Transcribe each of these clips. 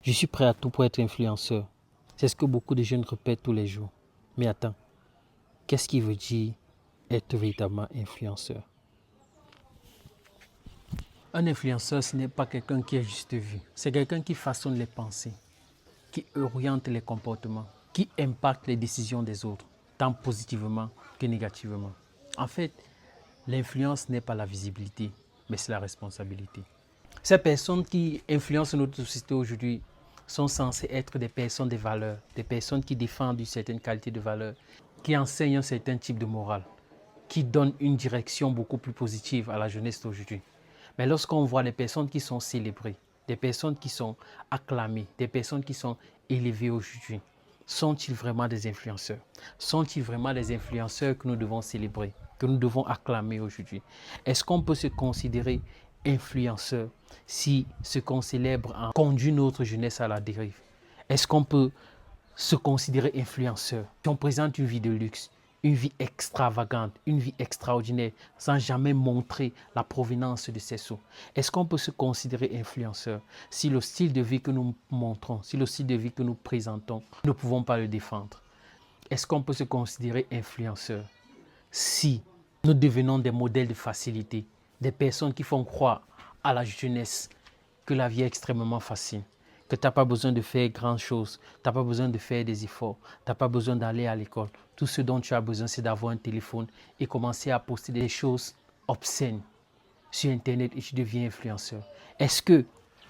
Je suis prêt à tout pour être influenceur. C'est ce que beaucoup de jeunes répètent tous les jours. Mais attends, qu'est-ce qui veut dire être véritablement influenceur? Un influenceur, ce n'est pas quelqu'un qui est juste vu. C'est quelqu'un qui façonne les pensées, qui oriente les comportements, qui impacte les décisions des autres, tant positivement que négativement. En fait, l'influence n'est pas la visibilité, mais c'est la responsabilité. Ces personnes qui influencent notre société aujourd'hui sont censées être des personnes de valeur, des personnes qui défendent une certaine qualité de valeur, qui enseignent un certain type de morale, qui donnent une direction beaucoup plus positive à la jeunesse d'aujourd'hui. Mais lorsqu'on voit les personnes qui sont célébrées, des personnes qui sont acclamées, des personnes qui sont élevées aujourd'hui, sont-ils vraiment des influenceurs? Sont-ils vraiment des influenceurs que nous devons célébrer, que nous devons acclamer aujourd'hui? Est-ce qu'on peut se considérer influenceur si ce qu'on célèbre en conduit notre jeunesse à la dérive? Est-ce qu'on peut se considérer influenceur si on présente une vie de luxe, une vie extravagante, une vie extraordinaire, sans jamais montrer la provenance de ses sous? Est-ce qu'on peut se considérer influenceur si le style de vie que nous montrons, si le style de vie que nous présentons, nous ne pouvons pas le défendre? Est-ce qu'on peut se considérer influenceur si nous devenons des modèles de facilité, des personnes qui font croire à la jeunesse que la vie est extrêmement facile, que tu n'as pas besoin de faire grand chose, tu n'as pas besoin de faire des efforts, tu n'as pas besoin d'aller à l'école. Tout ce dont tu as besoin, c'est d'avoir un téléphone et commencer à poster des choses obscènes sur Internet et tu deviens influenceur. Est-ce que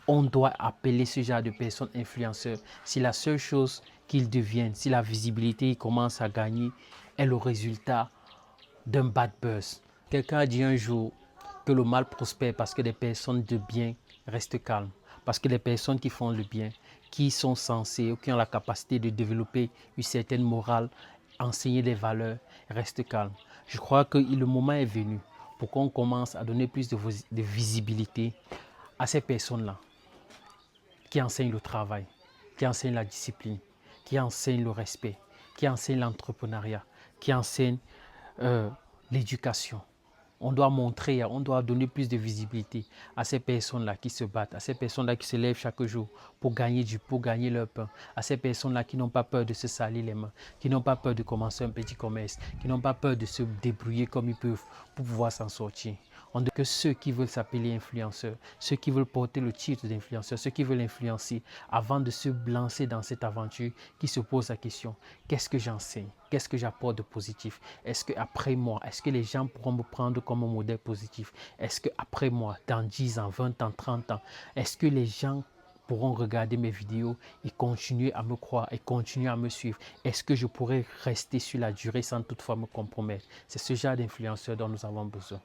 on doit appeler ce genre de personnes influenceurs si la seule chose qu'ils deviennent, si la visibilité qu'ils commencent à gagner est le résultat d'un bad buzz? Quelqu'un a dit un jour que le mal prospère parce que les personnes de bien restent calmes. Parce que les personnes qui font le bien, qui sont censées ou qui ont la capacité de développer une certaine morale, enseigner des valeurs, restent calmes. Je crois que le moment est venu pour qu'on commence à donner plus de visibilité à ces personnes-là qui enseignent le travail, qui enseignent la discipline, qui enseignent le respect, qui enseignent l'entrepreneuriat, qui enseignent l'éducation. On doit montrer, on doit donner plus de visibilité à ces personnes-là qui se battent, à ces personnes-là qui se lèvent chaque jour pour gagner leur pain, à ces personnes-là qui n'ont pas peur de se salir les mains, qui n'ont pas peur de commencer un petit commerce, qui n'ont pas peur de se débrouiller comme ils peuvent pour pouvoir s'en sortir. On dit que ceux qui veulent s'appeler influenceurs, ceux qui veulent porter le titre d'influenceur, ceux qui veulent influencer, avant de se lancer dans cette aventure, qui se posent la question, qu'est-ce que j'enseigne? Qu'est-ce que j'apporte de positif? Est-ce qu'après moi, est-ce que les gens pourront me prendre comme un modèle positif? Est-ce qu'après moi, dans 10 ans, 20 ans, 30 ans, est-ce que les gens pourront regarder mes vidéos et continuer à me croire et continuer à me suivre? Est-ce que je pourrai rester sur la durée sans toutefois me compromettre? C'est ce genre d'influenceur dont nous avons besoin.